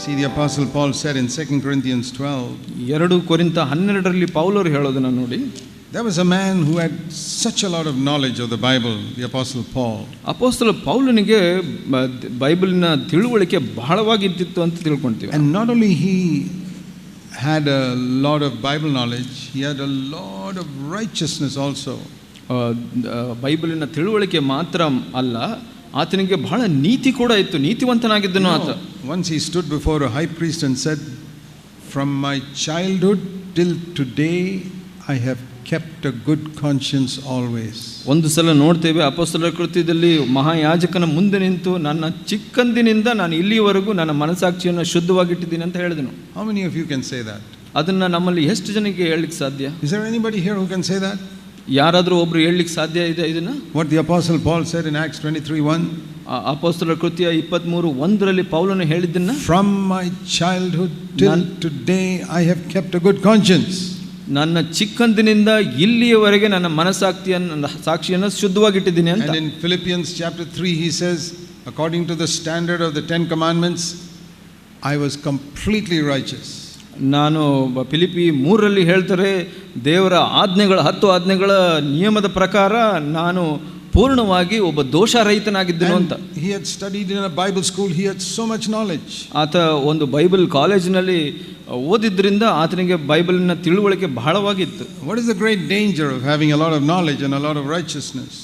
See, the Apostle Paul said in 2 Corinthians 12, 2 ಕೊರಿಂಥ 12ರಲ್ಲಿ ಪೌಲರು ಹೇಳೋದನ್ನ ನೋಡಿ. there was a man who had such a lot of knowledge of the Bible, the Apostle Paul. ಅಪೊಸ್ತಲ ಪೌಲನಿಗೆ ಬೈಬಲಿನ ತಿಳುವಳಿಕೆ ಬಹಳವಾಗಿತ್ತು ಅಂತ ತಿಳ್ಕೊಂತೀವಿ. And not only he had a lot of Bible knowledge, he had a lot of righteousness also. ಬೈಬಲಿನ ತಿಳುವಳಿಕೆ ಮಾತ್ರ ಅಲ್ಲ, ಆತನಿಗೆ ಬಹಳ ನೀತಿ ಕೂಡ ಇತ್ತು, ನೀತಿವಂತನಾಗಿದ್ದನು ಆತ. Once he stood before a high priest and said, from my childhood till today I have kept a good conscience always. ಒಂದು ಸಲ ನೋಡ್ತೇವೆ ಅಪೊಸ್ತಲರ ಕೃತ್ಯದಲ್ಲಿ ಮಹಾಯಾಜಕನ ಮುಂದೆ ನಿಂತು ನನ್ನ ಚಿಕ್ಕಂದಿನಿಂದ ನಾನು ಇಲ್ಲಿಯವರೆಗೂ ನನ್ನ ಮನಸಾಕ್ಷಿಯನ್ನು ಶುದ್ಧವಾಗಿಟ್ಟಿದ್ದೀನಿ ಅಂತ ಹೇಳಿದನು. How many of you can say that? ಅದನ್ನ ನಮ್ಮಲ್ಲಿ ಎಷ್ಟು ಜನಕ್ಕೆ ಹೇಳಲಿಕ್ಕೆ ಸಾಧ್ಯ? Is there anybody here who can say that? ಯಾರಾದರೂ ಒಬ್ರು ಹೇಳಲಿಕ್ಕೆ ಸಾಧ್ಯ ಇದೆ ಇದನ್ನ? What the Apostle Paul said in Acts 23:1, ಅಪೊಸ್ತಲರ ಕೃತ್ಯ 23:1ರಲ್ಲಿ ಪೌಲನು ಹೇಳಿದ್ದನ್ನ, from my childhood till today I have kept a good conscience. ನನ್ನ ಚಿಕ್ಕಂದಿನಿಂದ ಇಲ್ಲಿಯವರೆಗೆ ನನ್ನ ಸಾಕ್ಷಿಯನ್ನು ಶುದ್ಧವಾಗಿಟ್ಟಿದ್ದೀನಿ ಅಂತ. And in Philippians chapter 3 he says, according to the standard of the 10 commandments I was completely righteous. ನಾನು ಫಿಲಿಪ್ಪಿ 3ರಲ್ಲಿ ಹೇಳ್ತಾರೆ, ದೇವರ ಆಜ್ಞೆಗಳ 10 ಆಜ್ಞೆಗಳ ನಿಯಮದ ಪ್ರಕಾರ ನಾನು ಪೂರ್ಣವಾಗಿ ಒಬ್ಬ ದೋಷರಹಿತನಾಗಿದ್ದನು ಅಂತ. He had studied in a Bible school, he had so much knowledge. ಆತ ಒಂದು ಬೈಬಲ್ ಕಾಲೇಜಿನಲ್ಲಿ ಓದಿದ್ರಿಂದ ಆತನಿಗೆ ಬೈಬಲಿನ ತಿಳುವಳಿಕೆ ಬಹಳವಾಗಿತ್ತು. What is the great danger of having a lot of knowledge and a lot of righteousness?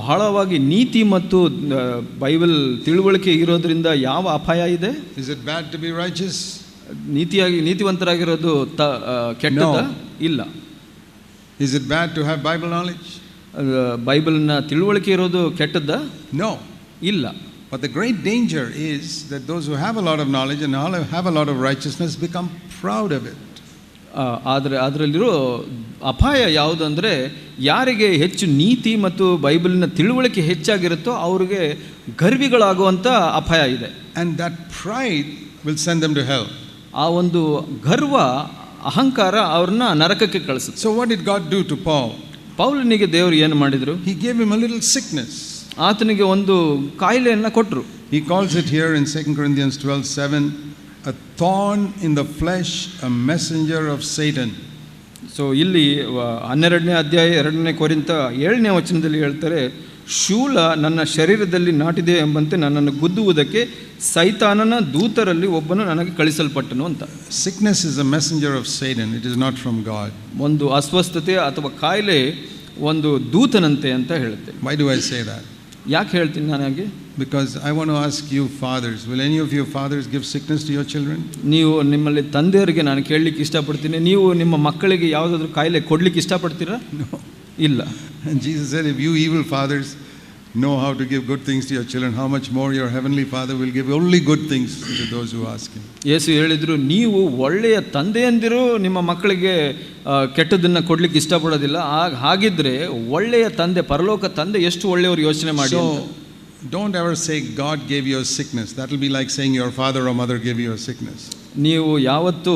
ಬಹಳವಾಗಿ ನೀತಿ ಮತ್ತು ಬೈಬಲ್ ತಿಳುವಳಿಕೆ ಇರೋದ್ರಿಂದ ಯಾವ ಅಪಾಯ ಇದೆ? Is it bad to be righteous? ನೀತಿವಂತರಾಗಿರೋದು ಕೆಟ್ಟದ? ಇಲ್ಲ. Is it bad to have Bible knowledge? ಬೈಬಲ್ನ ತಿಳುವಳಿಕೆ ಇರೋದು ಕೆಟ್ಟದ? No. ಇಲ್ಲ. But the great danger is that those who have a lot of knowledge and have a lot of righteousness become proud of it. ಆದರೆ ಅದರಲ್ಲಿರೋ ಅಪಾಯ ಯಾವುದಂದರೆ, ಯಾರಿಗೆ ಹೆಚ್ಚು ನೀತಿ ಮತ್ತು ಬೈಬಲಿನ ತಿಳುವಳಿಕೆ ಹೆಚ್ಚಾಗಿರುತ್ತೋ ಅವ್ರಿಗೆ ಗರ್ವಿಗಳಾಗುವಂಥ ಅಪಾಯ ಇದೆ. And that pride will send them to hell. ಆ ಒಂದು ಗರ್ವ, ಅಹಂಕಾರ ಅವ್ರನ್ನ ನರಕಕ್ಕೆ ಕಳಿಸುತ್ತೆ. So what did God do to Paul? ಪೌಲನಿಗೆ ದೇವರು ಏನು ಮಾಡಿದರು? He gave him a little sickness. ಆತನಿಗೆ ಒಂದು ಕಾಯಿಲೆಯನ್ನು ಕೊಟ್ಟರು. He calls it here in 2 Corinthians 12:7 a thorn in the flesh, a messenger of Satan. So ಇಲ್ಲಿ 12ನೇ ಅಧ್ಯಾಯ 2ನೇ ಕೊರಿಂಥ 7ನೇ ವಚನದಲ್ಲಿ ಹೇಳ್ತಾರೆ, ಶೂಲ ನನ್ನ ಶರೀರದಲ್ಲಿ ನಾಟಿದೆ ಎಂಬಂತೆ ನನ್ನನ್ನು ಗುದ್ದುವುದಕ್ಕೆ ಸೈತಾನನ ದೂತರಲ್ಲಿ ಒಬ್ಬನು ನನಗೆ ಕಳಿಸಲ್ಪಟ್ಟನು ಅಂತ. Sickness is a messenger of Satan, it is not from God. ಒಂದು ಅಸ್ವಸ್ಥತೆ ಅಥವಾ ಕಾಯಿಲೆ ಒಂದು ದೂತನಂತೆ ಅಂತ ಹೇಳುತ್ತೆ. Why do I say that? ಯಾಕೆ ಹೇಳ್ತೀನಿ ನಾನು ಹಾಗೆ? Because I want to ask you fathers, will any of your fathers give sickness to your children? ನೀವು ನಿಮ್ಮಲ್ಲಿ ತಂದೆಯವರಿಗೆ ನಾನು ಕೇಳಲಿಕ್ಕೆ ಇಷ್ಟಪಡ್ತೀನಿ, ನೀವು ನಿಮ್ಮ ಮಕ್ಕಳಿಗೆ ಯಾವುದಾದ್ರೂ ಕಾಯಿಲೆ ಕೊಡ್ಲಿಕ್ಕೆ ಇಷ್ಟಪಡ್ತೀರಾ? No. ಇಲ್ಲ. And Jesus said, if you evil fathers know how to give good things to your children, how much more your heavenly Father will give only good things to those who ask him. ಯೇಸು ಹೇಳಿದ್ರು, ನೀವು ಒಳ್ಳೆಯ ತಂದೆಯಂದಿರು ನಿಮ್ಮ ಮಕ್ಕಳಿಗೆ ಕೆಟ್ಟದನ್ನ ಕೊಡ್ಲಿಕ್ಕೆ ಇಷ್ಟಪಡೋದಿಲ್ಲ, ಹಾಗಿದ್ರೆ ಒಳ್ಳೆಯ ತಂದೆ, ಪರಲೋಕ ತಂದೆ ಎಷ್ಟು ಒಳ್ಳೆಯವರು ಯೋಚನೆ ಮಾಡಿ. Don't ever say God gave you a sickness. That will be like saying your father or mother gave you a sickness. ನೀವು ಯಾವತ್ತು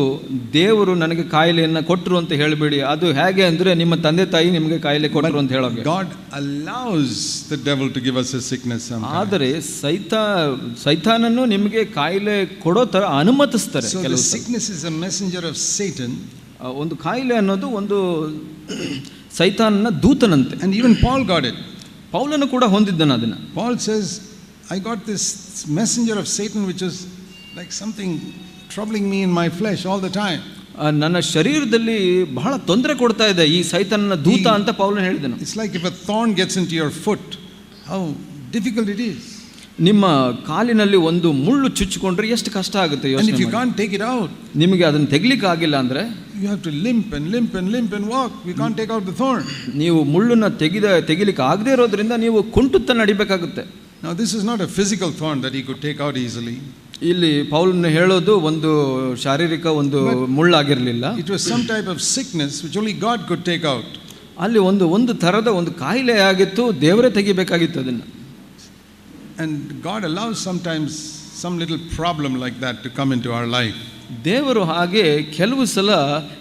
ದೇವರು ನನಗೆ ಕಾಯಿಲೆಯನ್ನು ಕೊಟ್ಟರು ಅಂತ ಹೇಳಬೇಡಿ. ಅದು ಹೇಗೆ ಅಂದರೆ ನಿಮ್ಮ ತಂದೆ ತಾಯಿ ನಿಮಗೆ ಕಾಯಿಲೆ ಕೊಟ್ಟರು ಅಂತ ಹೇಳೋದು. God allows the devil to give us a sickness sometimes. ಆದರೆ ಸೈತಾನನು ನಿಮಗೆ ಕಾಯಿಲೆ ಕೊಡೋ ತರ ಅನುಮತಿಸ್ತಾರೆ. So the sickness is a messenger of Satan. ಒಂದು ಕಾಯಿಲೆ ಅನ್ನೋದು ಒಂದು ಸೈತಾನನ ದೂತನಂತೆ. And even Paul got it. ಪೌಲನು ಕೂಡ ಹೊಂದಿದ್ದನು ಅದನ್ನ. Paul says, I got this messenger of Satan which is like something troubling me in my flesh all the time. ನನ್ನ ಶರೀರದಲ್ಲಿ ಬಹಳ ತೊಂದರೆ ಕೊಡ್ತಾ ಇದೆ ಈ ಸೈತಾನನ ದೂತ ಅಂತ ಪೌಲನು ಹೇಳಿದನು. It's like if a thorn gets into your foot, how difficult it is. ನಿಮ್ಮ ಕಾಲಿನಲ್ಲಿ ಒಂದು ಮುಳ್ಳು ಚುಚ್ಚಿಕೊಂಡ್ರೆ ಎಷ್ಟು ಕಷ್ಟ ಆಗುತ್ತೆ ಯೋಚನೆ ಮಾಡಿ. And if you can't take it out, ನಿಮಗೆ ಅದನ್ನು ತೆಗಿಲಿಕ್ಕೆ ಆಗಿಲ್ಲ ಅಂದ್ರೆ you have to limp and walk. We can't take out the thorn. ನೀವು ಮುಳ್ಳನ್ನ ತೆಗಿಲಿಕ್ಕೆ ಆಗದೆ ಇರೋದ್ರಿಂದ ನೀವು ಕುಂಟುತ್ತಾ ನಡಿಬೇಕಾಗುತ್ತೆ. Now this is not a physical thorn that he could take out easily. ಇಲ್ಲಿ ಪೌಲನು ಹೇಳೋದು ಒಂದು ಶಾರೀರಿಕ ಒಂದು ಮುಳ್ಳಾಗಿರಲಿಲ್ಲ. It was some type of sickness which only God could take out. ಅಲ್ಲಿ ಒಂದು ತರದ ಒಂದು ಕಾಯಿಲೆ ಆಗಿತ್ತು, ದೇವರೇ ತೆಗಿಬೇಕಾಗಿತ್ತು ಅದನ್ನ. And God allows sometimes some little problem like that to come into our life. ದೇವರು ಹಾಗೆ ಕೆಲವು ಸಲ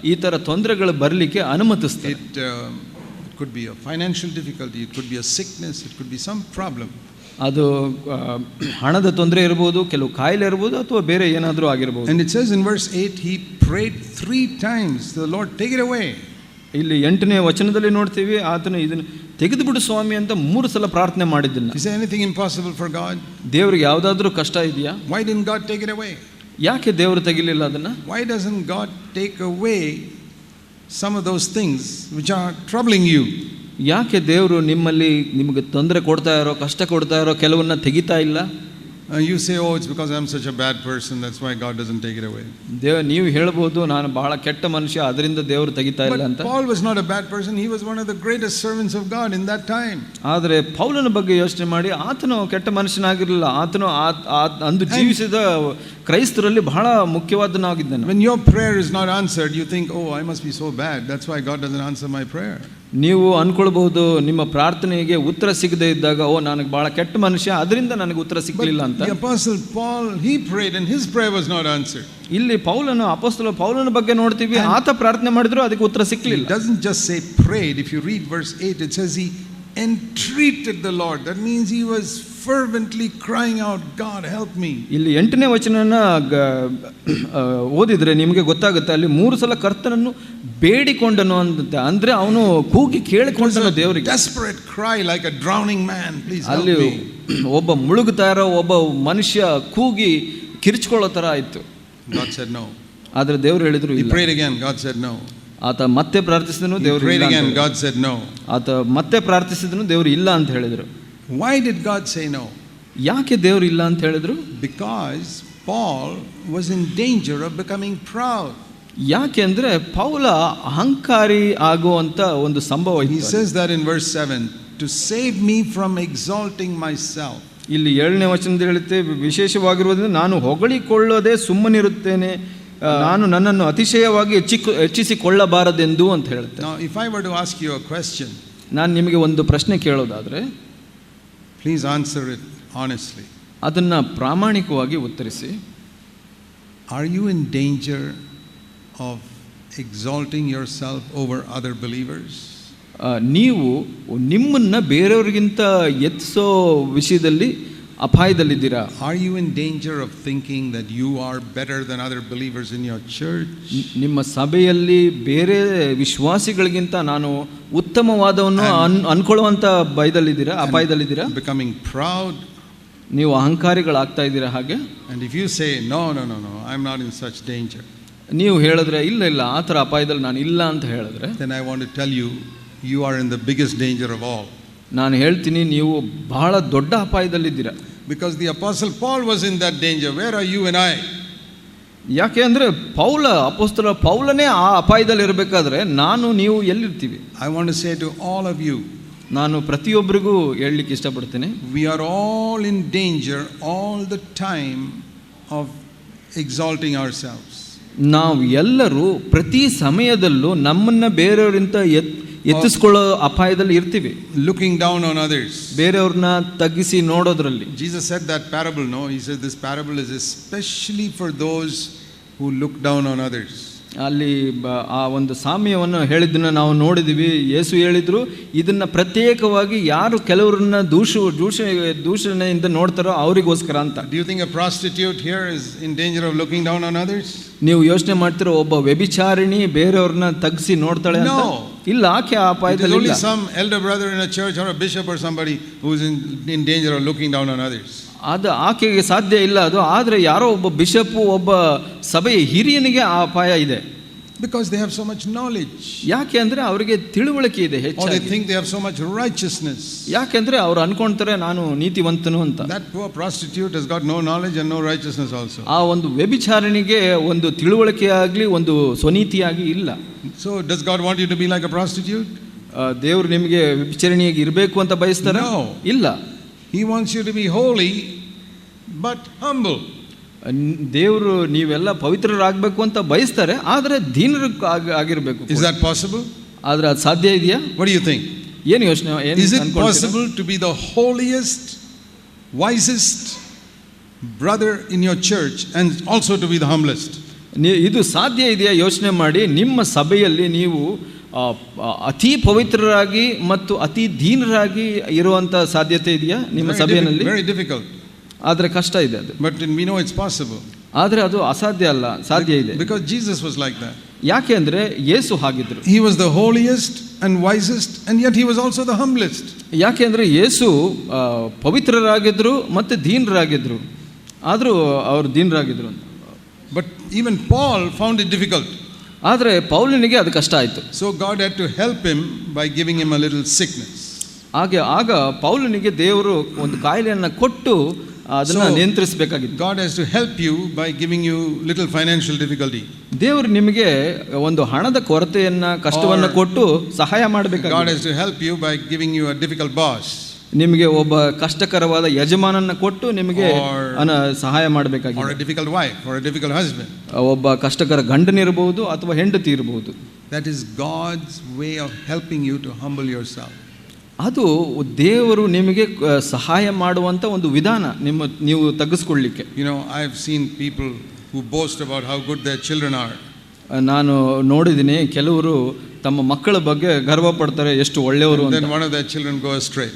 ಈ ತರ ತೊಂದರೆಗಳು ಬರಲಿಕ್ಕೆ ಅನುಮತಿಸ್ತಾರೆ. It could be a financial difficulty, it could be a sickness, it could be some problem. ಅದು ಹಣದ ತೊಂದರೆ ಇರಬಹುದು, ಕೆಲವು ಕಾಯಿಲೆ ಇರಬಹುದು, ಅಥವಾ ಬೇರೆ ಏನಾದರೂ ಆಗಿರಬಹುದು. And it says in verse 8, he prayed 3 times, the Lord, take it away. ಇಲ್ಲಿ 8ನೇ ವಚನದಲ್ಲಿ ನೋಡ್ತೀವಿ, ಆತನು ಇದನ್ನು ತೆಗೆದುಬಿಡು ಸ್ವಾಮಿ ಅಂತ 3 ಸಲ ಪ್ರಾರ್ಥನೆ ಮಾಡಿದ್ದನ್ನ. Is there anything impossible for God? ದೇವರಿಗೆ ಯಾವುದಾದ್ರೂ ಕಷ್ಟ ಇದೆಯಾ? Why didn't God take it away? ಯಾಕೆ ದೇವರು ತೆಗಿಲಿಲ್ಲ ಅದನ್ನ? Why doesn't God take away some of those things which are troubling you? ಯಾಕೆ ದೇವರು ನಿಮಗೆ ತೊಂದರೆ ಕೊಡ್ತಾ ಇರೋ, ಕಷ್ಟ ಕೊಡ್ತಾ ಇರೋ ಕೆಲವನ್ನ ತೆಗಿತಾ ಇಲ್ಲ? You say, oh, it's because I'm such a bad person, that's why God doesn't take it away. ನೀವು ಹೇಳ್ಬೋದು, ನಾನು ಬಹಳ ಕೆಟ್ಟ ಮನುಷ್ಯ, ಅದರಿಂದ ದೇವರು ತೆಗಿತಾ ಇಲ್ಲ ಅಂತ. But Paul was not a bad person, he was one of the greatest servants of God in that time. ಆದರೆ ಪೌಲನ ಬಗ್ಗೆ ಯೋಚನೆ ಮಾಡಿ, ಆತನು ಕೆಟ್ಟ ಮನುಷ್ಯನಾಗಿರಲಿಲ್ಲ, ಆತನು ಅಂದು ಜೀವಿಸಿದ ಕ್ರೈಸ್ತರಲ್ಲಿ ಬಹಳ ಮುಖ್ಯವಾದನಾಗಿದ್ದಾನೆ. When your prayer is not answered, you think, oh, I must be so bad, that's why God doesn't answer my prayer. ನೀವು ಅನ್ಕೊಳ್ಬಹುದು, ನಿಮ್ಮ ಪ್ರಾರ್ಥನೆಗೆ ಉತ್ತರ ಸಿಗದೇ ಇದ್ದಾಗ, ಓ ನನಗೆ ಬಹಳ ಕೆಟ್ಟ ಮನುಷ್ಯ, ಅದರಿಂದ ನನಗೆ ಉತ್ತರ ಸಿಗಲಿಲ್ಲ ಅಂತ. The apostle Paul, he prayed and his prayer was not answered. ಇಲ್ಲಿ ಅಪೊಸ್ತಲ ಪೌಲನ ಬಗ್ಗೆ ನೋಡ್ತೀವಿ, ಆತ ಪ್ರಾರ್ಥನೆ ಮಾಡಿದ್ರು ಅದಕ್ಕೆ ಉತ್ತರ ಸಿಕ್ಕಲಿಲ್ಲ. It doesn't just say prayed. If you read verse 8, it says he entreated the Lord. That means he was fervently crying out, God help me. ಇಲ್ಲಿ 8ನೇ ವಚನನ ಓದಿದ್ರೆ ನಿಮಗೆ ಗೊತ್ತಾಗುತ್ತೆ, ಅಲ್ಲಿ 3 ಸಲ ಕರ್ತನನ್ನು ಬೇಡಿಕೊಂಡನು ಅಂತ. ಅಂದ್ರೆ ಅವನು ಕೂಗಿ ಕೇಳಿಕೊಂಡನು ದೇವರಿಗೆ. Desperate cry like a drowning man, please help me. ಒಬ್ಬ ಮುಳುಗುತ್ತಾ ಇರೋ ಒಬ್ಬ ಮನುಷ್ಯ ಕೂಗಿ ಕಿರ್ಚ್ಕೊಳ್ಳೋ ತರ ಆಯ್ತು. God said no. ಆದ್ರೆ ದೇವರು ಹೇಳಿದ್ರು ಇಲ್ಲ. He prayed again, God said no. ಆತ ಮತ್ತೆ ಪ್ರಾರ್ಥಿಸಿದನು, ದೇವರು ಇಲ್ಲ. He prayed again, God said no. ಆತ ಮತ್ತೆ ಪ್ರಾರ್ಥಿಸಿದನು, ದೇವರು ಇಲ್ಲ ಅಂತ ಹೇಳಿದ್ರು. Why did God say no? ಯಾಕೆ ದೇವರು ಇಲ್ಲ ಅಂತ ಹೇಳಿದ್ರು? Because Paul was in danger of becoming proud. ಯಾಕೆ ಅಂದ್ರೆ ಪೌಲ ಅಹಂಕಾರಿ ಆಗುವಂತ ಒಂದು ಸಂಭವ. He says that in verse 7, to save me from exalting myself. ಇಲ್ಲಿ 7ನೇ ವಚನದಲ್ಲಿ ಹೇಳುತ್ತೆ, ವಿಶೇಷವಾಗಿರುವುದರಿಂದ ನಾನು ಹೊಗಳಿಕೊಳ್ಳದೆ ಸುಮ್ಮನಿರುತ್ತೇನೆ, ನಾನು ನನ್ನನ್ನು ಅತಿಶಯವಾಗಿ ಹೆಚ್ಚಿಸಿಕೊಳ್ಳಬಾರದೆಂದು ಅಂತ ಹೇಳುತ್ತೆ. Now if I were to ask you a question, ನಾನು ನಿಮಗೆ ಒಂದು ಪ್ರಶ್ನೆ ಕೇಳೋದಾದ್ರೆ, please answer it honestly. ಅದನ್ನ ಪ್ರಾಮಾಣಿಕವಾಗಿ ಉತ್ತರಿಸಿ. Are you in danger of exalting yourself over other believers? ನೀವು ನಿಮ್ಮನ್ನ ಬೇರೆಯವರಿಗಿಂತ ಎತ್ತಿಸೋ ವಿಷಯದಲ್ಲಿ ಅಪಾಯದಲ್ಲಿದ್ದೀರಾ? Are you in danger of thinking that you are better than other believers in your church? ನಿಮ್ಮ ಸಭೆಯಲ್ಲಿ ಬೇರೆ ವಿಶ್ವಾಸಿಗಳಿಗಿಂತ ನಾನು ಉತ್ತಮವಾದವನ್ನು ಅನ್ಕೊಳ್ಳುವಂತ ಭಯದಲ್ಲಿದ್ದೀರಾ, ಅಪಾಯದಲ್ಲಿದ್ದೀರಾ? Becoming proud. ನೀವು ಅಹಂಕಾರಿಗಳಾಗ್ತಾ ಇದ್ದೀರಾ ಹಾಗೆ? And if you say no, I'm not in such danger, ನೀವು ಹೇಳಿದ್ರೆ ಇಲ್ಲ ಆ ಥರ ಅಪಾಯದಲ್ಲಿ ನಾನು ಇಲ್ಲ ಅಂತ ಹೇಳಿದ್ರೆ, then I want to tell you, you are in the biggest danger of all. ನಾನು ಹೇಳ್ತೀನಿ, ನೀವು ಬಹಳ ದೊಡ್ಡ ಅಪಾಯದಲ್ಲಿದ್ದೀರಾ. Because the apostle Paul was in that danger. Where are you and I? ಯಾಕೆ ಅಂದರೆ ಅಪೊಸ್ತಲ ಪೌಲನೇ ಆ ಅಪಾಯದಲ್ಲಿ ಇರಬೇಕಾದ್ರೆ ನಾನು ನೀವು ಎಲ್ಲಿರ್ತೀವಿ? I want to say to all of you, ನಾನು ಪ್ರತಿಯೊಬ್ಬರಿಗೂ ಹೇಳಲಿಕ್ಕೆ ಇಷ್ಟಪಡ್ತೇನೆ, we are all in danger all the time of exalting ourselves. ನಾವು ಎಲ್ಲರೂ ಪ್ರತಿ ಸಮಯದಲ್ಲೂ ನಮ್ಮನ್ನ ಬೇರೆಯವರಿಂದ ಎತ್ತಿಸ್ಕೊಳ್ಳೋ ಅಪಾಯದಲ್ಲಿ ಇರ್ತೀವಿ. Looking down on others. ಬೇರೆಯವ್ರನ್ನ ತಗ್ಗಿಸಿ ನೋಡೋದ್ರಲ್ಲಿ. Jesus said that parable, no? He said this parable is especially for those who look down on others. ಅಲ್ಲಿ ಆ ಒಂದು ಸಾಮ್ಯವನ್ನು ಹೇಳಿದ್ದನ್ನು ನಾವು ನೋಡಿದ್ವಿ. ಯೇಸು ಹೇಳಿದ್ರು, ಇದನ್ನ ಪ್ರತ್ಯೇಕವಾಗಿ ಯಾರು ಕೆಲವರನ್ನ ದೂಷಣೆಯಿಂದ ನೋಡ್ತಾರೋ ಅವರಿಗೋಸ್ಕರ ಅಂತ. Do you think a prostitute here is in danger of looking down on others? ನೀವು ಯೋಚನೆ ಮಾಡ್ತಿರೋ ಒಬ್ಬ ವ್ಯಭಿಚಾರಿಣಿ ಬೇರೆಯವ್ರನ್ನ ತಗ್ಗಿಸಿ ನೋಡ್ತಾಳೆ ಅಂತ? ಇಲ್ಲ, ಆಕೆ ಆ ಅಪಾಯದಲ್ಲಿ ಇಲ್ಲ. Only some elder brother in a church or a bishop or somebody who is in danger of looking down on others. ಅದು ಆಕೆಗೆ ಸಾಧ್ಯ ಇಲ್ಲ ಅದು. ಆದರೆ ಯಾರೋ ಒಬ್ಬ ಬಿಷಪ್, ಒಬ್ಬ ಸಭೆಯ ಹಿರಿಯನಿಗೆ ಆ ಅಪಾಯ ಇದೆ. Because they have so much knowledge. ಯಾಕೆ ಅಂದ್ರೆ ಅವರಿಗೆ ತಿಳುವಳಿಕೆ ಇದೆ ಹೆಚ್ಚಾಗಿ. Or they think they have so much righteousness. ಯಾಕೆಂದ್ರೆ ಅವರು ಅನ್ಕೊಂತಾರೆ ನಾನು ನೀತಿವಂತನು ಅಂತ. That poor prostitute has got no knowledge and no righteousness also. ಆ ಒಂದು ವ್ಯಭಿಚಾರಣಿಗೆ ಒಂದು ತಿಳುವಳಿಕೆ ಆಗಲಿ ಒಂದು ಸ್ವನೀತಿಯಾಗಿ ಇಲ್ಲ. So does God want you to be like a prostitute? ದೇವರು ನಿಮಗೆ ವ್ಯಭಿಚಾರಣಿಯಾಗಿ ಇರಬೇಕು ಅಂತ ಬಯಸ್ತಾರ? ಇಲ್ಲ. He wants you to be holy but humble. ದೇವರು ನೀವೆಲ್ಲ ಪವಿತ್ರರಾಗಬೇಕು ಅಂತ ಬಯಸ್ತಾರೆ, ಆದರೆ ದೀನರು ಆಗಿರಬೇಕು. Is that possible? ಆದರೆ ಅದು ಸಾಧ್ಯ ಇದೆಯಾ? What do you think? ಏನು ಯೋಚನೆ? Is it possible to be the holiest, wisest brother in your church and also to be the humblest? ಇದು ಸಾಧ್ಯ ಇದೆಯಾ? ಯೋಚನೆ ಮಾಡಿ. ನಿಮ್ಮ ಸಭೆಯಲ್ಲಿ ನೀವು ಅತಿ ಪವಿತ್ರರಾಗಿ ಮತ್ತು ಅತಿ ದೀನರಾಗಿ ಇರುವಂಥ ಸಾಧ್ಯತೆ ಇದೆಯಾ ನಿಮ್ಮ ಸಭೆಯಲ್ಲಿ? Very difficult. ಆದರೆ ಕಷ್ಟ ಇದೆ ಅದು. But we know it's possible. ಆದರೆ ಅದು ಅಸಾಧ್ಯ ಅಲ್ಲ, ಸಾಧ್ಯ ಇದೆ. Because Jesus was like that. ಯಾಕೆ ಅಂದರೆ ಯೇಸು ಹಾಗಿದ್ರು. He was the holiest and wisest, and yet he was also the humblest. ಯಾಕೆ ಅಂದರೆ ಯೇಸು ಪವಿತ್ರರಾಗಿದ್ರು ಮತ್ತು ದೀನರಾಗಿದ್ರು, ಆದರೂ ಅವರು ದೀನರಾಗಿದ್ರು. But even Paul found it difficult. ಆದರೆ ಪೌಲನಿಗೆ ಅದು ಕಷ್ಟ ಆಯಿತು. So God had to help him by giving him a little sickness. ಆಗ ಪೌಲನಿಗೆ ದೇವರು ಒಂದು ಕಾಯಿಲೆಯನ್ನು ಕೊಟ್ಟು ಅದನ್ನು ನಿಯಂತ್ರಿಸಬೇಕಾಗಿತ್ತು. God has to help you by giving you little financial difficulty. ದೇವರು ನಿಮಗೆ ಒಂದು ಹಣದ ಕೊರತೆಯನ್ನ ಕಷ್ಟವನ್ನು ಕೊಟ್ಟು ಸಹಾಯ ಮಾಡಬೇಕಾಗಿದೆ. God has to help you by giving you a difficult boss. ನಿಮಗೆ ಒಬ್ಬ ಕಷ್ಟಕರವಾದ ಯಜಮಾನನನ್ನ ಕೊಟ್ಟು ನಿಮಗೆ ಸಹಾಯ ಮಾಡಬೇಕಾಗಿದೆ. Or a difficult wife or a difficult husband. ಒಬ್ಬ ಕಷ್ಟಕರ ಗಂಡನಿರಬಹುದು ಅಥವಾ ಹೆಂಡತಿ ಇರಬಹುದು. That is God's way of helping you to humble yourself. ಅದು ದೇವರು ನಿಮಗೆ ಸಹಾಯ ಮಾಡುವಂಥ ಒಂದು ವಿಧಾನ, ನೀವು ತಗ್ಗಿಸ್ಕೊಳ್ಳಿಕ್ಕೆ. You know, I have seen people who boast about how good their children are. ನಾನು ನೋಡಿದ್ದೀನಿ ಕೆಲವರು ತಮ್ಮ ಮಕ್ಕಳ ಬಗ್ಗೆ ಗರ್ವ ಪಡ್ತಾರೆ, ಎಷ್ಟು ಒಳ್ಳೆಯವರು ಅಂತ. Then one of their children go astray.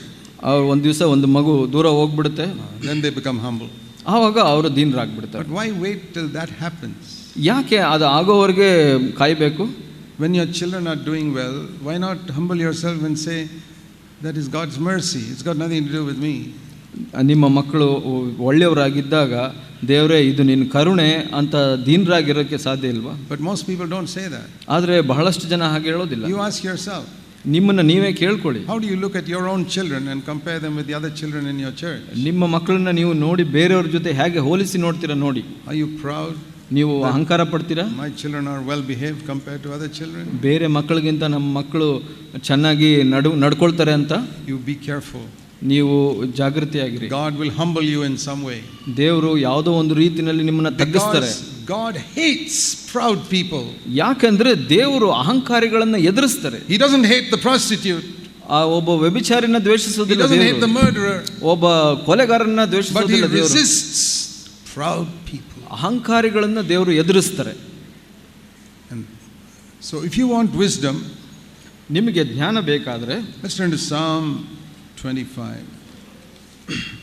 ಅವ್ರು ಒಂದು ದಿವಸ ಒಂದು ಮಗು ದೂರ ಹೋಗ್ಬಿಡುತ್ತೆ. Then they become humble. ಆವಾಗ ಅವರು ದೀನರಾಗ್ಬಿಡ್ತಾರೆ. But why wait till that happens? ಯಾಕೆ ಅದು ಆಗೋವರೆಗೆ ಕಾಯಬೇಕು? When your children are doing well, why not humble yourself and say, that is God's mercy, it's got nothing to do with me. ನಿಮ್ಮ ಮಕ್ಕಳು ಒಳ್ಳೆಯವರಾಗಿದ್ದಾಗ ದೇವರೇ ಇದು ನಿನ್ನ ಕರುಣೆ ಅಂತ ದೀನರಾಗಿರೋಕ್ಕೆ ಸಾಧ್ಯ ಇಲ್ವಾ? But most people don't say that. ಆದರೆ ಬಹಳಷ್ಟು ಜನ ಹಾಗೆ ಹೇಳೋದಿಲ್ಲ. You ask yourself, ನಿಮ್ಮನ್ನು ನೀವೇ ಕೇಳ್ಕೊಳ್ಳಿ. how do you look at your own children and compare them with the other children in your church? ನಿಮ್ಮ ಮಕ್ಕಳನ್ನ ನೀವು ನೋಡಿ ಬೇರೆಯವ್ರ ಜೊತೆ ಹೇಗೆ ಹೋಲಿಸಿ ನೋಡ್ತೀರಾ ನೋಡಿ. Are you proud? ನೀವು ಅಹಂಕಾರ ಪಡ್ತೀರಾ? My children are well behaved compared to other children. ಬೇರೆ ಮಕ್ಕಳಿಗಿಂತ ನಮ್ಮ ಮಕ್ಕಳು ಚೆನ್ನಾಗಿ ನಡ್ಕೊಳ್ತಾರೆ ಅಂತ. You be careful. ನೀವು ಜಾಗೃತಿಯಾಗಿರಿ. God will humble you in some way. ದೇವರು ಯಾವುದೋ ಒಂದು ರೀತಿಯಲ್ಲಿ ನಿಮ್ಮನ್ನ ತಗ್ಗಿಸ್ತಾರೆ. God hates proud people. ಯಾಕಂದ್ರೆ ದೇವರು ಅಹಂಕಾರಿಗಳನ್ನ ಎದುರಿಸ್ತಾರೆ. He doesn't hate the prostitute. ಒಬ್ಬ ವ್ಯಭಿಚಾರಿನ ದ್ವೇಷಿಸೋದಿಲ್ಲ. He doesn't hate the murderer. ಒಬ್ಬ ಕೊಲೆಗಾರನ ದ್ವೇಷಿಸೋದಿಲ್ಲ ದೇವರು. But he resists proud people. ಅಹಂಕಾರಿಗಳನ್ನ ದೇವರು ಎದುರಿಸ್ತಾರೆ. So if you want wisdom, ನಿಮಗೆ ಜ್ಞಾನ ಬೇಕಾದ್ರೆ let's turn to Psalm 25.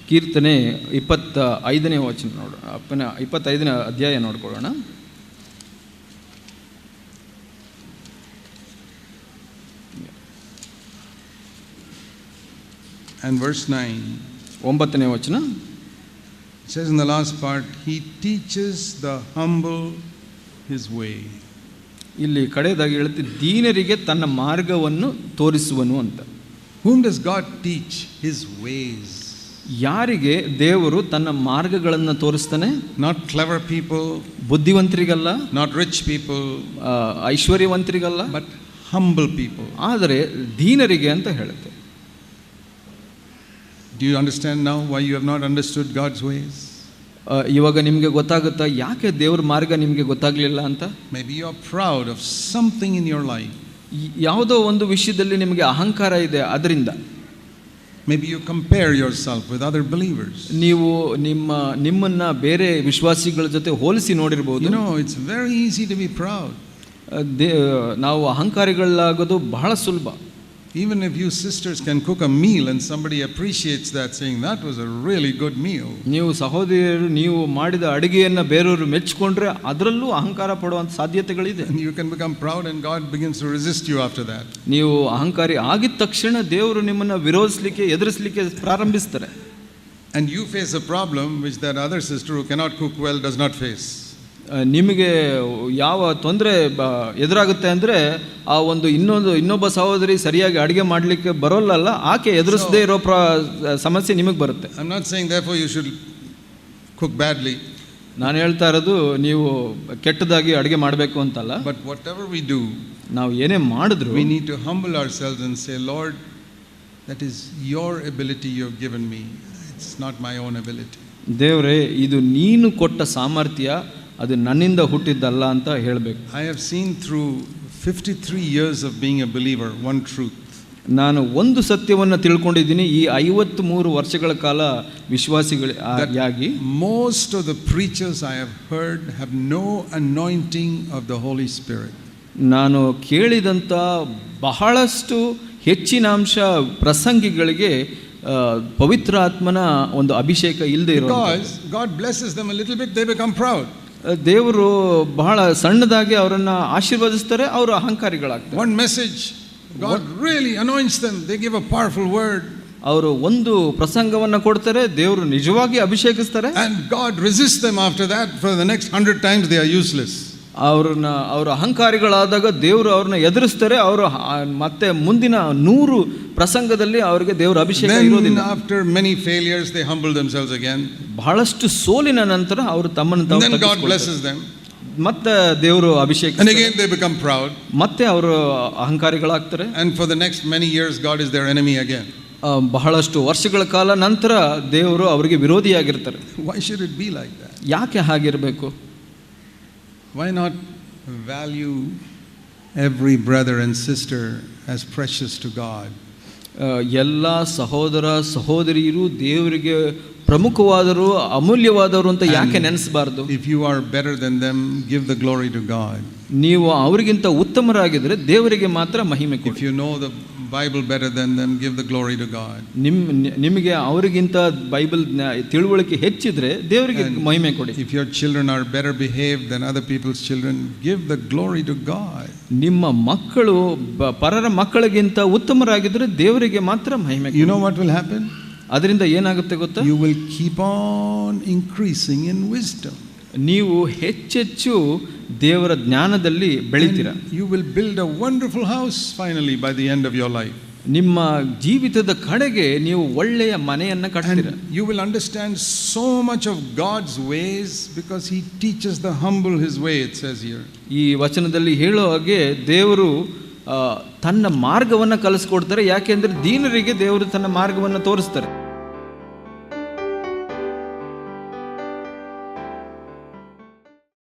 ಕೀರ್ತನೆ 25ನೇ ವಚನ ನೋಡೋಣ. 25ನೇ ಅಧ್ಯಾಯ ನೋಡ್ಕೊಳ್ಳೋಣ. And verse 9. 9ನೇ ವಚನ. It says in the last part, he teaches the humble his way. ಇಲ್ಲಿ ಕಡೆಯದಾಗಿ ಹೇಳುತ್ತೆ, ದೀನರಿಗೆ ತನ್ನ ಮಾರ್ಗವನ್ನು ತೋರಿಸುವನು ಅಂತ. Whom does God teach his ways? ಯಾರಿಗೆ ದೇವರು ತನ್ನ ಮಾರ್ಗಗಳನ್ನು ತೋರಿಸ್ತಾನೆ? Not clever people, ಬುದ್ಧಿವಂತರಿಗಲ್ಲ, not rich people, ಐಶ್ವರ್ಯವಂತರಿಗಲ್ಲ, but humble people. ಆದರೆ ದೀನರಿಗೆ ಅಂತ ಹೇಳುತ್ತೆ. Do you understand now why you have not understood God's ways? ಇವಾಗ ನಿಮಗೆ ಗೊತ್ತಾಗುತ್ತಾ ಯಾಕೆ ದೇವರ ಮಾರ್ಗ ನಿಮಗೆ ಗೊತ್ತಾಗಲಿಲ್ಲ ಅಂತ? Maybe you are proud of something in your life. ಯಾವುದೋ ಒಂದು ವಿಷಯದಲ್ಲಿ ನಿಮಗೆ ಅಹಂಕಾರ ಇದೆ, ಅದರಿಂದ. Maybe you compare yourself with other believers. ನೀವು ನಿಮ್ಮನ್ನ ಬೇರೆ ವಿಶ್ವಾಸಿಗಳ ಜೊತೆ ಹೋಲಿಸಿ ನೋಡಿರಬಹುದು. You know, it's very easy to be proud. ನಾವು ಅಹಂಕಾರಿಗಳಾಗೋದು ಬಹಳ ಸುಲಭ. Even if you sisters can cook a meal and somebody appreciates that, saying that was a really good meal. ನೀವು ಸಹೋದರಿಯರು ನೀವು ಮಾಡಿದ ಅಡುಗೆಯನ್ನು ಬೇರೆಯವರು ಮೆಚ್ಚಿಕೊಂಡ್ರೆ ಅದರಲ್ಲೂ ಅಹಂಕಾರ ಪಡುವಂತ ಸಾಧ್ಯತೆಗಳಿದೆ. And you can become proud and God begins to resist you after that. ನೀವು ಅಹಂಕಾರಿ ಆಗಿದ ತಕ್ಷಣ ದೇವರು ನಿಮ್ಮನ್ನ ವಿರೋಧಿಸಲಿಕ್ಕೆ ಎದುರಿಸಲಿಕ್ಕೆ ಪ್ರಾರಂಭಿಸ್ತಾರೆ. And you face a problem which that other sister who cannot cook well does not face. ನಿಮಗೆ ಯಾವ ತೊಂದರೆ ಎದುರಾಗುತ್ತೆ ಅಂದರೆ ಆ ಒಂದು ಇನ್ನೊಬ್ಬ ಸಹೋದರಿ ಸರಿಯಾಗಿ ಅಡುಗೆ ಮಾಡಲಿಕ್ಕೆ ಬರೋಲ್ಲ, ಆಕೆ ಎದುರಿಸದೇ ಇರೋ ಸಮಸ್ಯೆ ನಿಮಗೆ ಬರುತ್ತೆ. I'm not saying therefore you should cook badly. ನಾನು ಹೇಳ್ತಾ ಇರೋದು ನೀವು ಕೆಟ್ಟದಾಗಿ ಅಡುಗೆ ಮಾಡಬೇಕು ಅಂತಲ್ಲ. But whatever we do, ನಾವು ಏನೇ ಮಾಡಿದ್ರು we need to humble ourselves and say, Lord, that is your ability you have given me. It's not my own ability. ದೇವರೇ, ಇದು ನೀನು ಕೊಟ್ಟ ಸಾಮರ್ಥ್ಯ, ಅದು ನನ್ನಿಂದ ಹುಟ್ಟಿದ್ದಲ್ಲ ಅಂತ ಹೇಳಬೇಕು. I have seen through 53 years of being a believer one truth. ನಾನು ಒಂದು ಸತ್ಯವನ್ನು ತಿಳ್ಕೊಂಡಿದ್ದೀನಿ ಈ 53 ವರ್ಷಗಳ ಕಾಲ ವಿಶ್ವಾಸಿಗಳಾಗಿ. Most of the preachers I have heard have no anointing of the Holy Spirit. ನಾನು ಕೇಳಿದಂಥ ಬಹಳಷ್ಟು ಹೆಚ್ಚಿನ ಅಂಶ ಪ್ರಸಂಗಿಗಳಿಗೆ ಪವಿತ್ರಾತ್ಮನ ಒಂದು ಅಭಿಷೇಕ ಇಲ್ಲದೆ ಇರೋ, because God blesses them a little bit, they become proud. ದೇವರು ಬಹಳ ಸಣ್ಣದಾಗಿ ಅವರನ್ನು ಆಶೀರ್ವದಿಸ್ತಾರೆ, ಅವರು ಅಹಂಕಾರಿಗಳಾಗ್ತಾರೆ. One message, God really anoints them, they give a powerful word. ಅವರು ಒಂದು ಪ್ರಸಂಗವನ್ನು ಕೊಡ್ತಾರೆ, ದೇವರು ನಿಜವಾಗಿ ಅಭಿಷೇಕಿಸ್ತಾರೆ, And God resists them after that. For the next 100 times they are useless. ಅವರು ಅಹಂಕಾರಿಗಳಾದಾಗ ದೇವರು ಅವ್ರನ್ನ ಎದುರಿಸ್ತಾರೆ, ಅವರು ಮತ್ತೆ ಮುಂದಿನ 100 ಪ್ರಸಂಗದಲ್ಲಿ ಅವರಿಗೆ ದೇವರ ಅಭಿಷೇಕ ಇರೋದಿಲ್ಲ. Then after many failures they humble themselves again. ಬಹಳಷ್ಟು ಸೋಲಿನ ನಂತರ ಅವರು ತಮ್ಮನ್ನು ತಾವು Then God blesses them. ಮತ್ತೆ ದೇವರು ಅಭಿಷೇಕ, And again they become proud. ಮತ್ತೆ ಅವರು ಅಹಂಕಾರಿಗಳಾಗ್ತಾರೆ. And for the next many years God is their enemy again. ಬಹಳಷ್ಟು ವರ್ಷಗಳ ಕಾಲ ನಂತರ ದೇವರು ಅವರಿಗೆ ವಿರೋಧಿಯಾಗಿರ್ತಾರೆ. Why should it be like that? ಯಾಕೆ ಹಾಗಿರಬೇಕು? Why not value every brother and sister as precious to God? ಎಲ್ಲ ಸಹೋದರ ಸಹೋದರಿಯರು ದೇವರಿಗೆ ಪ್ರಮುಖವಾದರು, ಅಮೂಲ್ಯವಾದವರು ಅಂತ ಯಾಕೆ ನೆನೆಸಬಾರ್ದು? If you are better than them, give the glory to God. ನೀವು ಅವರಿಗಿಂತ ಉತ್ತಮರಾಗಿದ್ದರೆ ದೇವರಿಗೆ ಮಾತ್ರ ಮಹಿಮೆ ಕೊಡಿ. If you know the Bible better than them, give the glory to God. ನಿಮಗೆ ಅವರಿಗಿಂತ ಬೈಬಲ್ ತಿಳುವಳಿಕೆ ಹೆಚ್ಚಿದ್ರೆ ದೇವರಿಗೆ ಮಹಿಮೆ ಕೊಡಿ. If your children are better behaved than other people's children, give the glory to God. ನಿಮ್ಮ ಮಕ್ಕಳು ಪರರ ಮಕ್ಕಳಿಗಿಂತ ಉತ್ತಮರಾಗಿದ್ದರೆ ದೇವರಿಗೆ ಮಾತ್ರ ಮಹಿಮೆ ಕೊಡಿ. You know what will happen? ಅದರಿಂದ ಏನಾಗುತ್ತೆ ಗೊತ್ತಾ? You will keep on increasing in wisdom. ನೀವು ಹೆಚ್ಚೆಚ್ಚು ದೇವರ ಜ್ಞಾನದಲ್ಲಿ ಬೆಳಿತೀರ. You will build a wonderful house finally by the end of your life. ನಿಮ್ಮ ಜೀವಿತದ ಕಡೆಗೆ ನೀವು ಒಳ್ಳೆಯ ಮನೆಯನ್ನು ಕಟ್ತೀರ. You will understand so much of God's ways because He teaches the humble His way, it says here. ಈ ವಚನದಲ್ಲಿ ಹೇಳೋ ಹಾಗೆ ದೇವರು ತನ್ನ ಮಾರ್ಗವನ್ನು ಕಲಿಸ್ಕೊಡ್ತಾರೆ. ಯಾಕೆಂದ್ರೆ ದೀನರಿಗೆ ದೇವರು ತನ್ನ ಮಾರ್ಗವನ್ನು ತೋರಿಸ್ತಾರೆ.